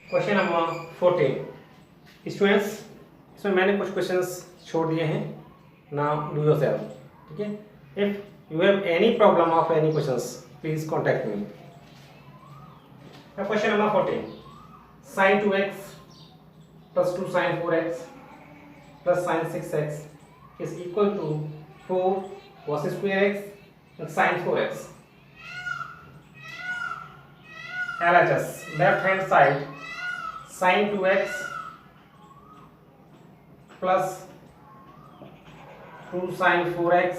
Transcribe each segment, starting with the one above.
Question number 14 students, इसमें मैंने कुछ क्वेश्चंस छोड़ दिए हैं। नाउ डू योरसेल्फ, ठीक है। If you have any problem of any questions please contact me. Question number 14 sin 2x plus 2 sin 4x plus sin 6x is equal to 4 cos square x and sin 4x. LHS left hand side sin 2x plus 2 sin 4x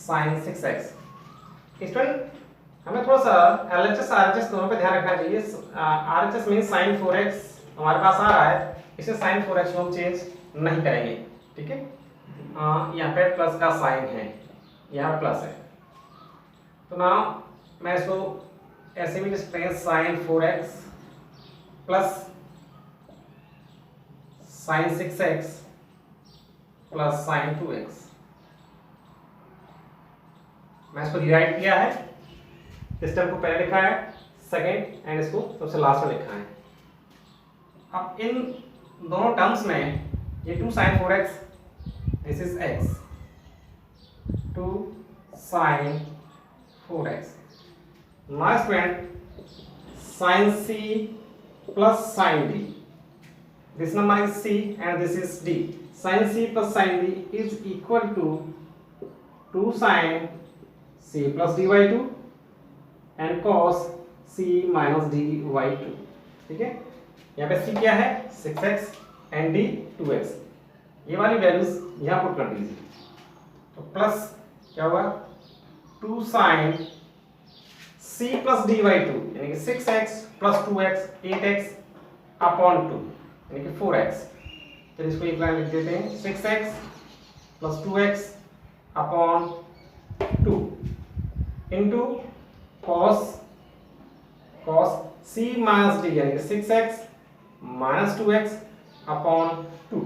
sin 6x। Student हमें थोड़ा सा LHS RHS दोनों पे ध्यान रखना चाहिए। RHS mean sin 4x हमारे पास आ रहा है, इसे sin 4x को हम चेंज नहीं करेंगे, ठीक है। यहाँ पे प्लस का साइन है, यहाँ प्लस है, तो ना मैं इसको ऐसे भी लिख सकते हैं sin 4x plus sin 6x plus sin 2x। मैं इसको डिवाइड किया है, इस टर्म को पहले लिखा है सेकेंड एंड इसको सबसे लास्ट में लिखा है। अब इन दोनों टर्म्स में ये 2 sin 4x this is x, 2 sin 4x। Now student sin c plus sin d, this number is c and this is d। sin c plus sin d is equal to 2 sin c plus d by 2 and cos c minus d by 2, ठीक है। यहाँ पे c क्या है 6x and d 2x, ये वाली values यहाँ put कर दीजिए, तो प्लस क्या हुआ 2 sin c plus d by 2 यानी कि 6x plus 2x 8x upon 2 यानी कि 4x। तो इसको एक लाइन लिख देते हैं 6x plus 2x upon 2 into cos c minus d यानी कि 6x minus 2x अपॉन 2।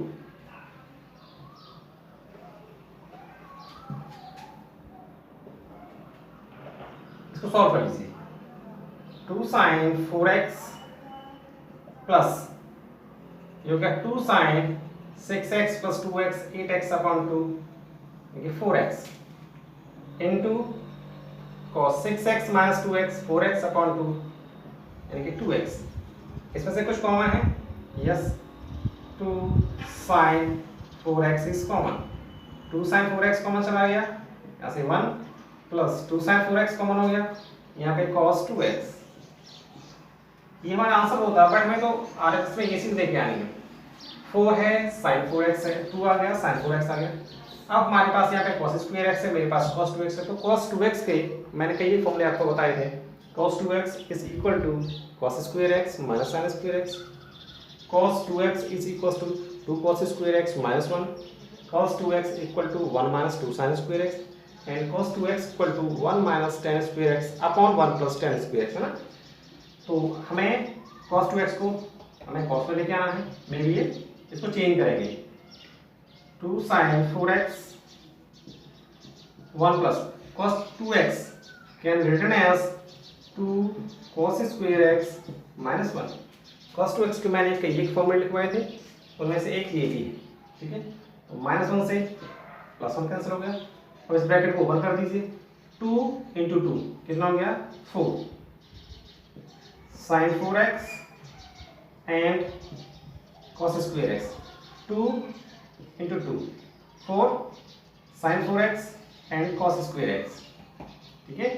इसको सॉल्व कर लीजिए, 2 sin 4x प्लस ये हो गया 2 sin 6x plus 2x 8x upon 2 यानी कि 4x into cos 6x minus 2x 4x upon 2 यानी कि 2x। इसमें से कुछ कॉमन है, yes 2 sin 4x is common, 2 sin 4x common चला गया, यहाँ से 1 प्लस 2 sin 4x कॉमन हो गया, यहाँ पे cos 2x। ये हमारा आंसर होता है, बट हमें तो RHS में ये चीज देके आनी है। 4 है sin 4x है, 2 आ गया sin 4x आ गया। अब हमारे पास यहाँ पे cos square x है, मेरे पास cos 2x है, तो cos 2x के मैंने कई फॉर्मूले आपको बताए थे। cos 2x is equal to cos square x minus sin square x, cos 2x is equal to 2 cos square x minus 1, cos 2x equal to 1 minus 2 sin square x, and cos 2x equal to 1 minus tan square x upon 1 plus tan square x, है ना। तो हमें cos 2x को हमें cos में लेके आना है, मेरे लिए इसको चेंज करेंगे 2 sin 4x 1 plus cos 2x can be written as 2 cos square x minus 1। cos 2x को मैंने एक फॉर्मूले लिखवाए थे, उनमें से एक ये भी है, ठीक है। तो -1 से +1 कैंसिल हो गया, और इस ब्रैकेट को ओपन कर दीजिए, 2 इंटू 2 कितना हो गया 4 sin 4x and cos square x, 2 into 2 4 sin 4x and cos square x, ठीक है।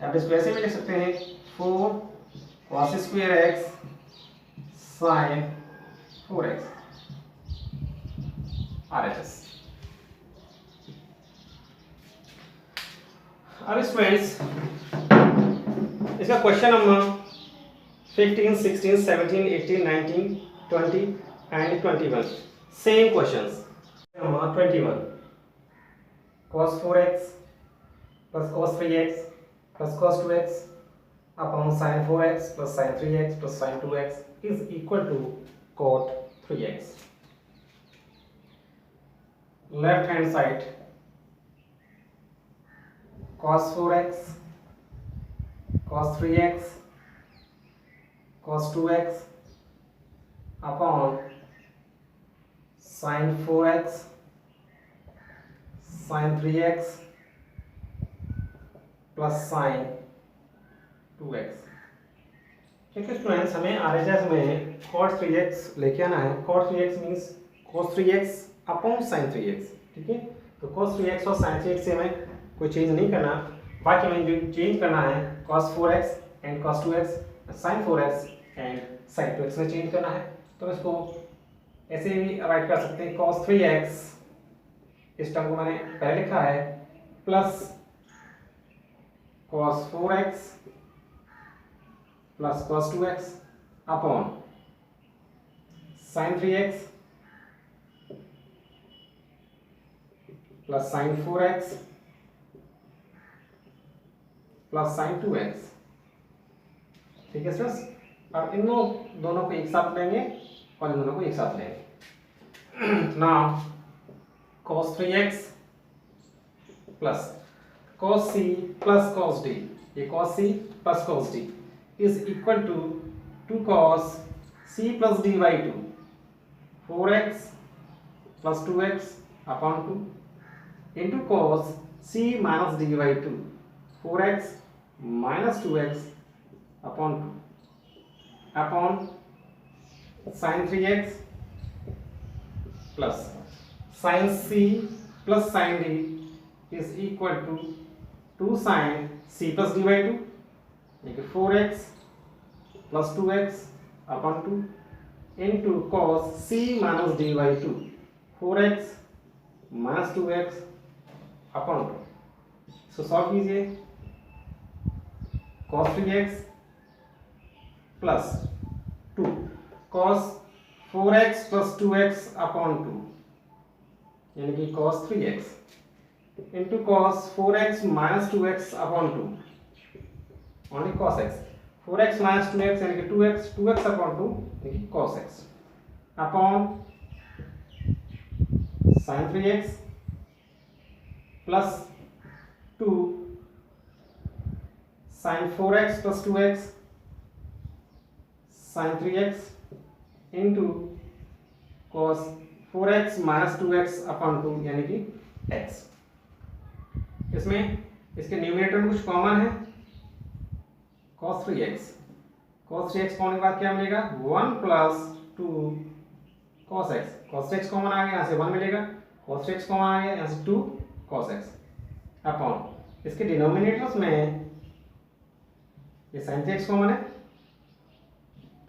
आप इसको ऐसे भी लिख सकते हैं 4 cos square x sin 4x RHS। अब स्टूडेंट्स इसका question number 15, 16, 17, 18, 19, 20 and 21 same questions. Number 21 cos 4x plus cos 3x plus cos 2x upon sin 4x plus sin 3x plus sin 2x is equal to cot 3x। left hand side cos 4x cos 3x cos 2x upon sin 4x sin 3x plus sin 2x। ठीक है students, हमें RHS में cos 3x लेके आना है। cos 3x means cos 3x upon sin 3x। ठीक है, तो cos 3x और sin 3x से हमें कोई चेंज नहीं करना, बाकी हमें जो चेंज करना है cos 4x and cos 2x, sin 4x and sin 2x में चेंज करना है। तो इसको ऐसे भी राइट कर सकते हैं, cos 3x, इस टर्म को मैंने पहले लिखा है, plus cos 4x plus cos 2x upon sin 3x plus sin 4x plus sin 2x। ठीक है स्टूडेंट्स, अब इन दोनों को एक साथ लेंगे और इन दोनों को एक साथ लेंगे। Now cos 3x plus cos c plus cos d, ये cos c plus cos d is equal to 2 cos c plus d by 2, 4x plus 2x upon 2 into cos c minus d by 2, 4x minus 2x upon 2 upon sin 3x plus sin c plus sin d is equal to 2 sin c plus d by 2, देखिए 4x plus 2x upon 2 into cos c minus d by 2, 4x minus 2x upon 2। इसको solve कीजिए, cos 3x plus 2 cos 4x plus 2x upon 2 यानी कि cos 3x into cos 4x minus 2x upon 2, only cos x, 4x minus 2x यानी कि 2x, 2x upon 2 यानी कि cos x upon sin 3x plus 2 sin 4x plus 2x sin 3x into cos 4x minus 2x upon 2 यानी कि x। इसमें इसके numerator में कुछ कॉमन है, cos 3x, cos 3x common के बाद क्या मिलेगा, 1 plus 2 cos x, cos x common आ गया, यहाँ से 1 मिलेगा, cos 3x कॉमन आ गया, यहाँ से 2 cos x अपॉन इसके डिनोमिनेटर्स में ये sin 3x कॉमन है,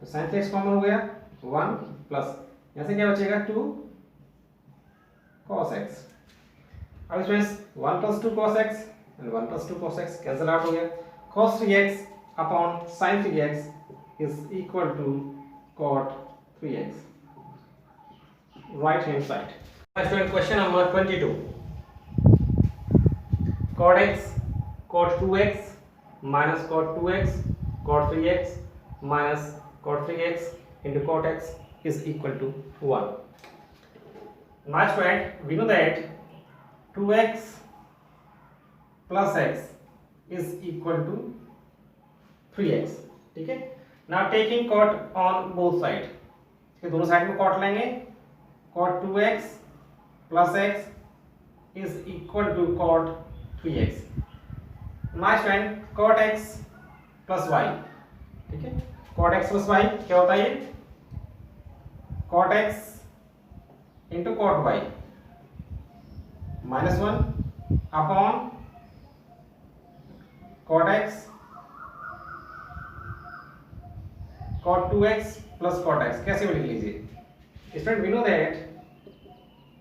तो sin 3x कॉमन हो गया, 1 प्लस यहाँ से क्या बचेगा, 2 cos x। अब इसमें 1 plus 2 cos x and 1 plus 2 cos x cancel out हो गया, cos 3x upon sin 3x is equal to cot 3x, right hand side। Student, question number 22, cot x cot 2x minus cot 2x cot 3x minus cot 3x into cot x is equal to 1। Now student, we know that 2x plus x is equal to 3x। ठीक है, now taking cot on both side, इसके दोनों side में cot लेंगे, cot 2x plus x is equal to cot 3x। Now student, cot x plus y, ठीक है, cot x plus y क्या होता है, ये cot x into cot y minus 1 upon cot x cot 2x plus cot x, कैसे भी लिख लीजिए student, we know that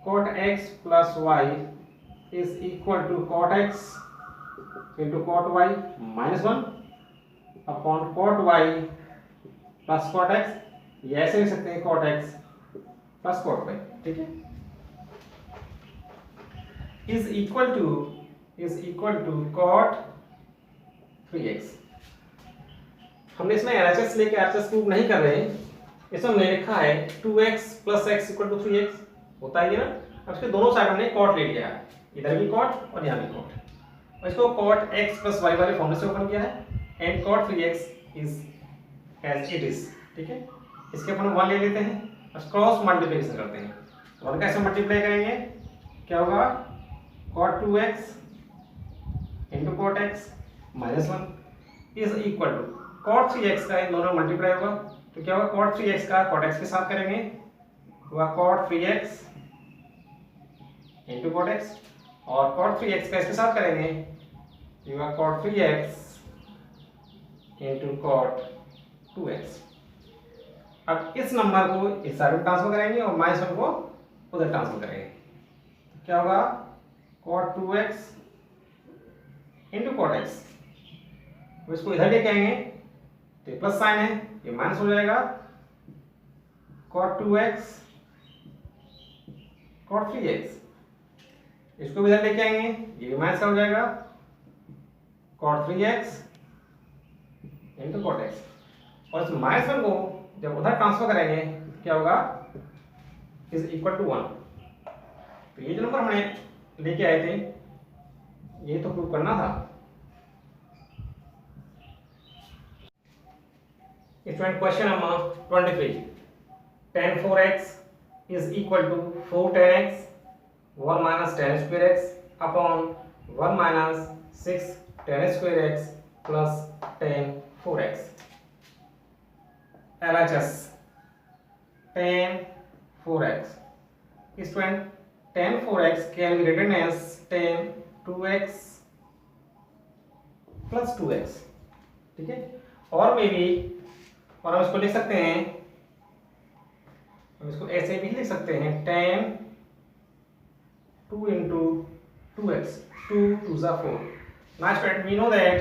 cot x plus y is equal to cot x into cot y minus 1 upon cot y plus cot x, ये ऐसे लिख सकते हैं cot x plus cot y। ठीक है, is equal to cot 3x। हमने इसमें LHS लेके RHS प्रूव नहीं कर रहे हैं, इसमें हमने लिखा है 2x plus x equal to 3x, होता है ना। अब इसके दोनों साइड हमने cot ले लिया है, इधर भी cot और यहाँ भी cot, और इसको cot x plus y वाले फॉर्मूले से ओपन किया है, and cot 3x is as it is. ठीक है, इसके अपन 1 ले लेते हैं, बस क्रॉस मल्टीप्लिकेशन करते हैं। 1 कैसे मल्टीप्लाई करेंगे, क्या होगा, cot 2x into cot x minus 1 is equal to cot 3x का इन दोनों मल्टीप्लाई होगा, तो क्या होगा, cot 3x का cot x के साथ करेंगे, होगा cot 3x into cot x, और cot 3x का इसके साथ करेंगे, होगा cot 3x into cot 2x। अब इस नंबर को इस साइड में ट्रांसफर करेंगे और माइनस 1 को उधर ट्रांसफर करेंगे, तो क्या होगा, cot 2x into cot x. तो इसको इधर लेके आएंगे तो प्लस साइन है, ये माइनस हो जाएगा, cot 2x cot 3x। इसको भी इधर लेके आएंगे, ये भी माइनस का हो जाएगा, cot 3x into cot x. और इस माइनस 1 को जब उधर ट्रांसफर करेंगे क्या होगा, इज इक्वल टू 1। तो ये जो नंबर हमने लेके आए थे ये तो प्रूव करना था। Student question number 23, tan 4x is equal to 4 tan x 1 minus tan square x upon 1 minus 6 tan square x plus tan 4x। LHS tan 4x, student tan 4x can be written as tan 2x plus 2x। ठीक है, और मे भी, और हम इसको लिख सकते हैं, हम इसको ऐसे भी लिख सकते हैं, tan 2 इंटू 2x, 2 2 जा 4। Now student we know that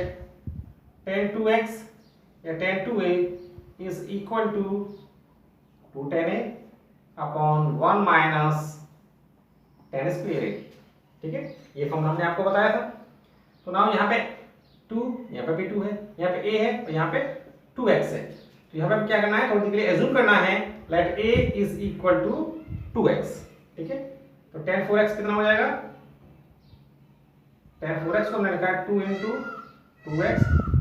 tan 2x या tan 2a is equal to 2 tan a upon 1 minus tan square a। ठीक है, ये फॉर्मूला हमने आपको बताया था। तो नाउ यहाँ पे 2, यहाँ पे भी 2 है, यहाँ पे a है और यहाँ पे 2x है। तो यहाँ पे हम क्या करना है, थोड़ी देर के लिए एज्यूम करना है let a is equal to 2x। ठीक है, तो tan 4x कितना हो जाएगा, tan 4x को हमने लिखा है 2 इंटू 2x,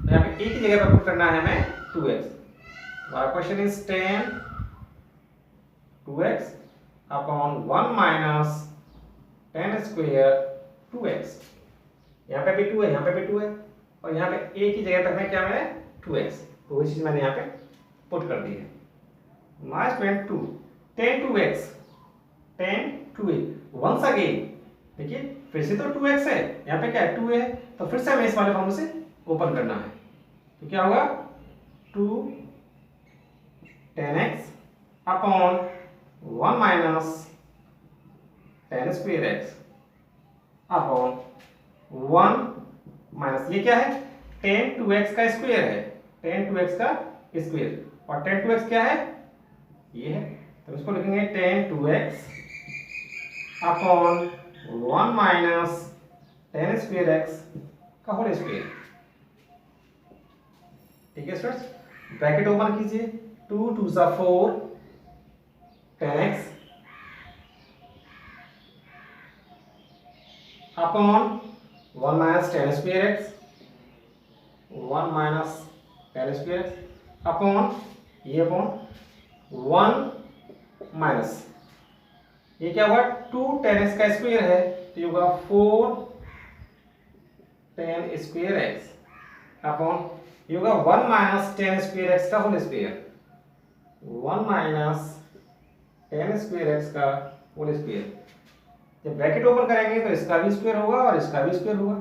यहाँ पे a की जगह पर पुट करना है हमें 2x। हमारा question is tan 2x upon 1 minus tan square 2x। यहाँ पे भी 2 है, यहाँ पे भी 2 है, और यहाँ पे a की जगह पर हमें क्या मिला, 2x। तो वही चीज मैंने यहाँ पे पुट कर दी है। Minus 2 tan 2x tan 2a once again. देखिए फिर से तो 2x है, यहाँ पे क्या है, 2 है, तो फिर से हमें इस वाले फॉर्मूले से ओपन करना है। तो क्या होगा, 2 tan x upon 1 minus tan square x upon 1 minus, ये क्या है, tan 2x का स्क्वायर है, tan 2x का स्क्वायर, और tan 2x क्या है, ये है, तो इसको लिखेंगे tan 2x upon 1 minus tan square x का होल स्क्वायर। ठीक है स्टूडेंट्स, ब्रैकेट ओपन कीजिए, 2 2 जा 4 tan x upon 1 minus tan square x, 1 minus tan square x upon ये अपॉन 1 माइनस, ये क्या होगा, 2 tan x का स्क्वायर है, तो ये होगा 4 tan स्क्वायर x अपॉन ये होगा 1 माइनस tan स्क्वायर x का whole square, 1 minus tan square x का होल स्क्वायर। जब ब्रैकेट ओपन करेंगे तो इसका भी स्क्वायर होगा और इसका भी स्क्वायर होगा।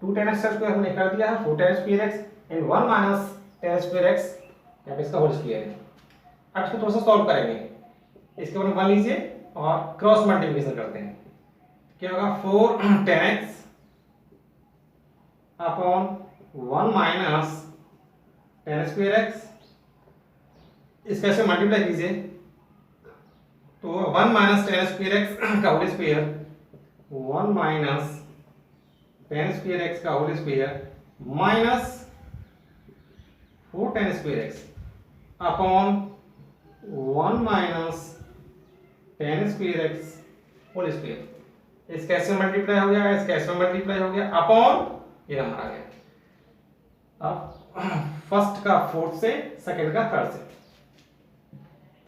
2 tan x का स्क्वायर हमने कर दिया है, 4 tan square x and 1 minus tan square x, यहाँ पे इसका होल स्क्वायर है। अब इसको थोड़ा सा सॉल्व करेंगे, इसके ऊपर मान लीजिए और क्रॉस मल्टीप्लिकेशन करते हैं। क्या होगा, 4 tan x upon 1 minus tan square x, इसका ऐसे मल्टीप्लाई कीजिए तो 1 माइनस tan स्क्वायर x का whole square, 1 minus tan square x का whole square minus 4 tan square x upon 1 minus tan square x whole square. इसका ऐसे multiply हो गया, इसका ऐसे मल्टीप्लाई हो गया अपॉन ये नंबर आ गया। अब फर्स्ट का फोर्थ से, सेकंड का थर्ड से।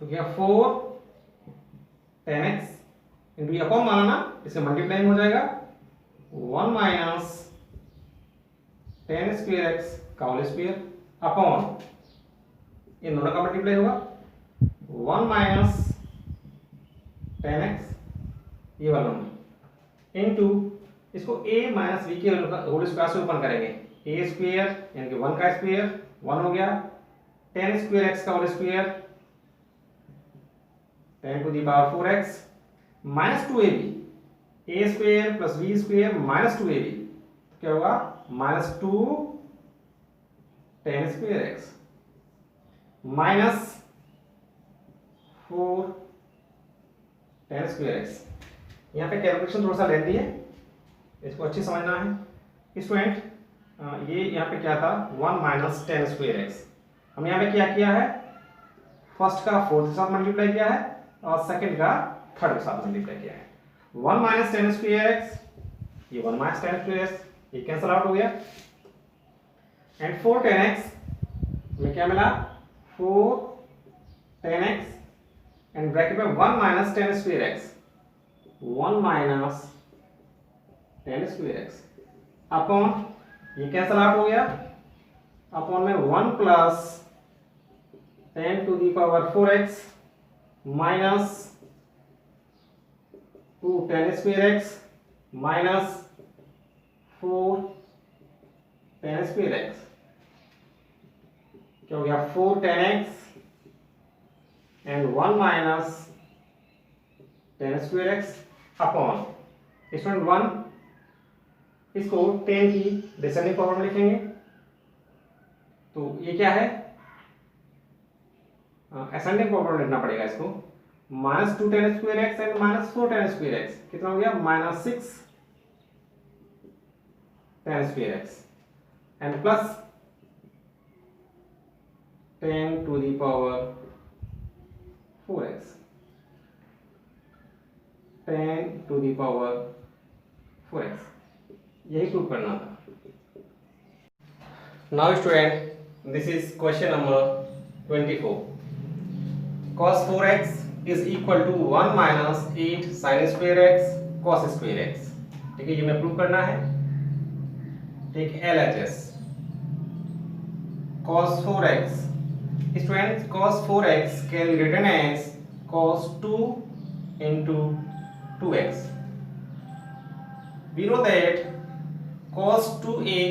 तो क्या 4 10x इंटू ये अपॉन माना ना, इसे मल्टीप्लाइंग हो जाएगा 1 माइनस 10 स्क्वायर एक्स का होल स्क्वायर अपॉन इन दोनों का मल्टीप्लाई होगा 1 माइनस 10x ये वाला नंबर इनटू इसको a माइनस b के होल स्क्वायर से ओपन करेंगे, a स्क्वायर यानी कि 1 का स्क्वायर 1 हो गया, 10 स्क्वायर x का whole square 10 to the power 4x minus 2ab, a square plus b square minus 2ab क्या होगा minus 2 10 square x minus 4 10 square x। यहाँ पे कैलकुलेशन थोड़ा सा लेंदी है, इसको अच्छी समझना है स्टूडेंट। ये यहाँ पे क्या था 1 माइनस 10 स्क्वायर एक्स, हम यहाँ पे क्या किया है फर्स्ट का फोर्थ के साथ मल्टीप्लाई किया है और सेकंड का थर्ड के साथ मल्टीप्लाई किया है। 1 माइनस 10 स्क्वायर एक्स, ये 1 माइनस 10 स्क्वायर एक्स ये कैंसिल आउट हो गया एंड 4 10 एक्स में क्या मिला 4 10 एक्स एंड ब्रैकेट में 1 minus 10 square x 1 minus 10 square x upon ये कैंसिल आउट हो गया अपॉन में 1 plus 10 to the power 4x minus 2 10 square x minus 4 10 square x क्या हो गया 4 10x and 1 minus 10 square x upon student 1 इसको 10 की डिसेंडिंग पावर में लिखेंगे तो ये क्या है असेंडिंग पावर में लिखना पड़ेगा इसको minus 2 10 square x and minus 4 10 square x कितना हो गया minus 6 10 square x and plus 10 to the power 4x 10 to the power 4x यही प्रूव करना था। Now student this is question number 24 cos 4x is equal to 1 minus 8 sin square x cos square x। ठीक है ये मैं prove करना है। ठीक LHS cos 4x student cos 4x can be written as cos 2 into 2x। We know that cos 2a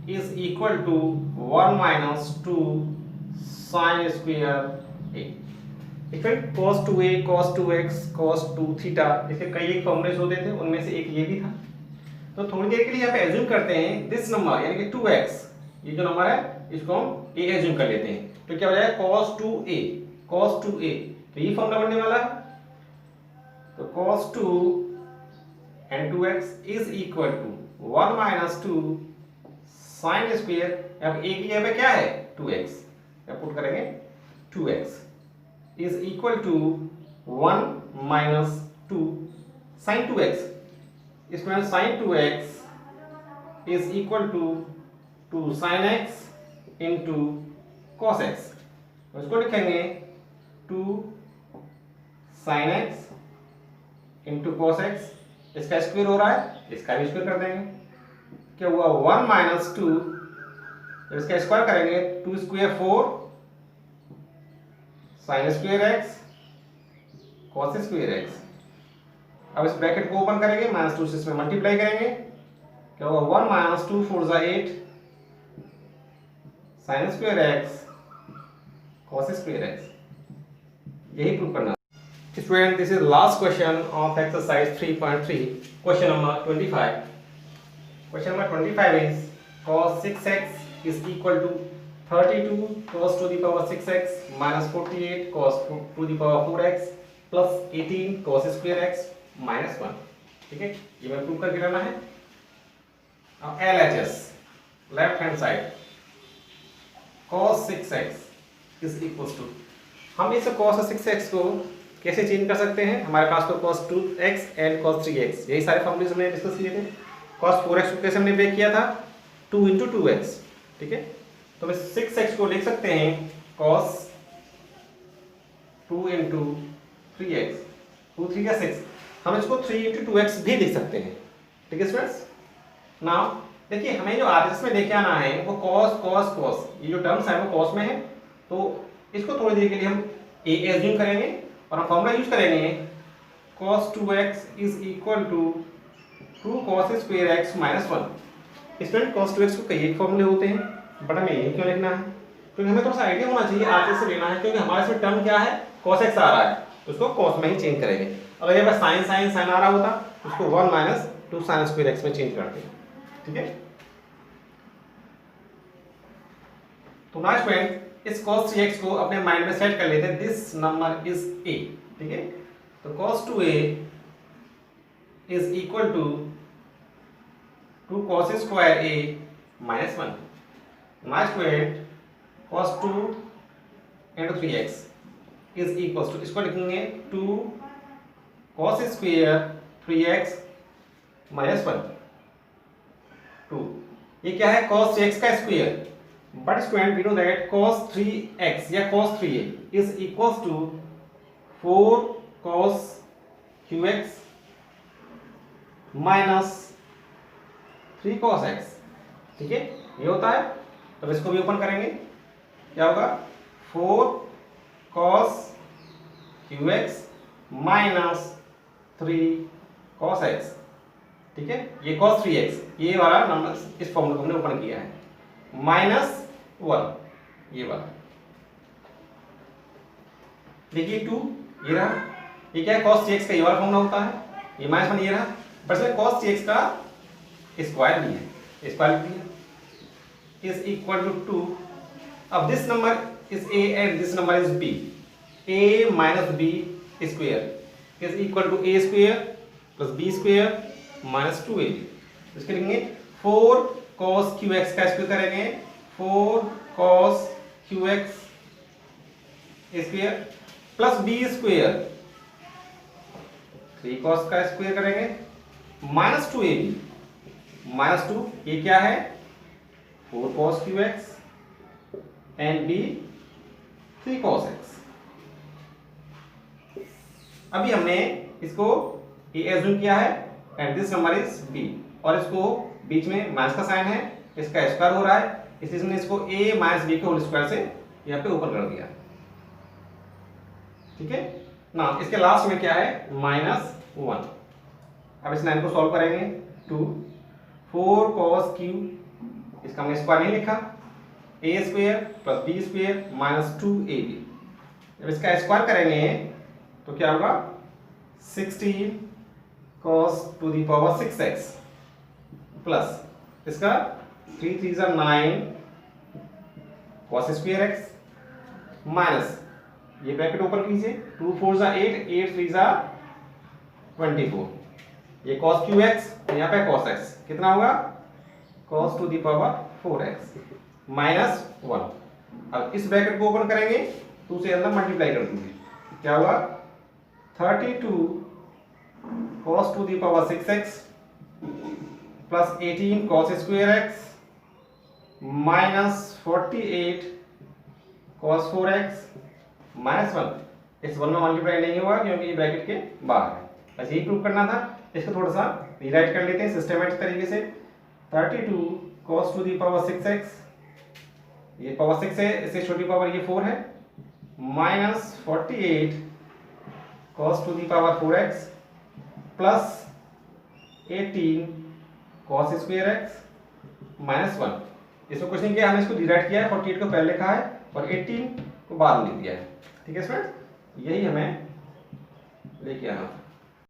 is equal to 1 minus 2 sin square a। Effect cos 2a cos 2x cos 2 theta इसके कई एक formulas होते थे उनमें से एक ये भी था। तो थोड़ी देर के लिए यहाँ पे एज्यूम करते हैं दिस नंबर यानी कि 2x ये जो नंबर है इसको हम a एज्यूम कर लेते हैं तो क्या हो जाएगा cos 2a तो ये फॉर्मूला बनने वाला है तो cos 2 and 2x is equal to 1 minus 2 sin square अब a की यहाँ पे क्या है 2x पुट करेंगे 2x is equal to 1 minus 2 sin 2x इसमें sin 2x is equal to 2 sin x into cos x इसको लिखेंगे 2 sin x into cos x इसका स्क्वायर हो रहा है इसका भी स्क्वायर कर देंगे क्या हुआ 1 minus 2 इसका स्क्वायर करेंगे 2 square 4 sin square x cos square x अब इस ब्रैकेट को ओपन करेंगे -2 से इसमें मल्टीप्लाई करेंगे क्या होगा 1 minus 2 4 जा 8 sin square x cos square x यही प्रूव करना। Student this is last question of exercise 3.3 question number 25। Question number 25 is cos 6x is equal to 32 cos to the power 6x minus 48 cos to the power 4x plus 18 cos square x minus 1। ठीक है ये मैं prove करके लाना है। अब LHS left hand side cos 6x is equals to हम इस cos 6x को कैसे चेंज कर सकते हैं हमारे पास तो cos 2x and cos 3x यही सारे फॉर्मूले हमने डिस्कस किए थे। cos 4x को कैसे हमने ब्रेक किया था 2 into 2x। ठीक है तो हम 6x को लिख सकते हैं cos 2 इंटू 3x, 2 3 या 6, हम इसको 3 इंटू 2x भी लिख सकते हैं। ठीक है स्टूडेंट्स। नाउ देखिए हमें जो आरएचएस में लेके आना है वो cos cos cos, ये जो टर्म्स है वो cos में है, तो इसको थोड़ी देर के लिए हम a एज्यूम करेंगे और हम फॉर्मूला यूज करेंगे cos 2x is equal to 2 cos square x minus 1। Student cos 2x को कई एक फॉर्मूले होते हैं, बट हमें ये क्यों लिखना है? क्योंकि हमें थोड़ा सा आइडिया होना चाहिए आरएचएस से लेना है, क्योंकि हमारे इसमें टर्म क्या है cos x आ रहा है, तो उसको cos में ही चेंज करेंगे। अगर ये बस sin sin sin आ रहा होता तो उसको 1 माइनस 2 sin स्क्वायर x में चेंज करते हैं। ठीक है, तो नाउ स्टूडेंट इस cos 3x को अपने माइंड में सेट कर लेते हैं, दिस नंबर इज a। ठीक है, तो cos 2a is equal to 2 cos square a minus 1। Now student cos 2 into 3x is equal to, इसको लिखेंगे 2 cos स्क्वायर 3x माइनस 1 2। ये क्या है cos 3x का square, but student we know that cos 3x या cos 3a is equals to 4 cos qx minus 3 cos x। ठीक है, ये होता है, तो इसको भी ओपन करेंगे, क्या होगा 4 cos qx minus 3 cos x। ठीक है, ये cos 3x, ये वाला नंबर इस फॉर्मूला को हमने ओपन किया है, माइनस 1 ये वाला, देखिए 2 ये रहा, ये क्या है cos 3x का ये वाला फॉर्मूला होता है, ये माइनस 1 ये रहा, बट इसमें cos 3x का स्क्वायर नहीं है, स्क्वायर लिख दिया इज इक्वल टू 2। अब this number is a and this number is b, a minus b square is equal to a square plus b square minus 2ab। इसके लिखेंगे 4 cos qx का square करेंगे, 4 cos qx square plus b square 3 cos का square करेंगे minus 2ab minus 2, ये क्या है 4 cos qx and b 3 cos x। अभी हमने इसको a एज्यूम किया है and this number is b, और इसको बीच में माइनस का साइन है, इसका स्क्वायर हो रहा है, इसलिए हमने इसको a माइनस b के होल स्क्वायर से यहाँ पे ओपन कर दिया। ठीक है ना, इसके लास्ट में क्या है माइनस 1। अब इस लाइन को सॉल्व करेंगे, 2 4 cos q, इसका हमने स्क्वायर नहीं लिखा, a square plus b square minus 2ab। जब इसका स्क्वायर करेंगे तो क्या होगा 16 cos to the power 6x plus इसका 3 3 9 cos स्क्वायर x माइनस ये ब्रैकेट ओपन कीजिए, 2 4 8 8 3 24, ये cos qx यहाँ पे cos x कितना होगा cos to the power 4x minus 1। अब इस ब्रैकेट को ओपन करेंगे, 2 से अंदर मल्टीप्लाई कर दीजिए, क्या हुआ 32 cos to the power 6x plus 18 cos square x minus 48 cos 4x minus 1। इस 1 में मल्टीप्लाई नहीं होगा क्योंकि ये ब्रैकेट के बाहर है, बस यही प्रूव करना था। इसको थोड़ा सा रीराइट कर लेते हैं सिस्टमैटिक तरीके से, 32 cos to the power 6x, ये पावर 6 है, इससे छोटी पावर ये 4 है, minus 48 cos to the power 4x plus 18 cos square x minus 1। इसमें कुछ नहीं किया, हमने इसको डिवाइड किया है, 48 को पहले लिखा है और 18 को बाद में लिख दिया है। ठीक है स्टूडेंट, यही हमें लेके आना था।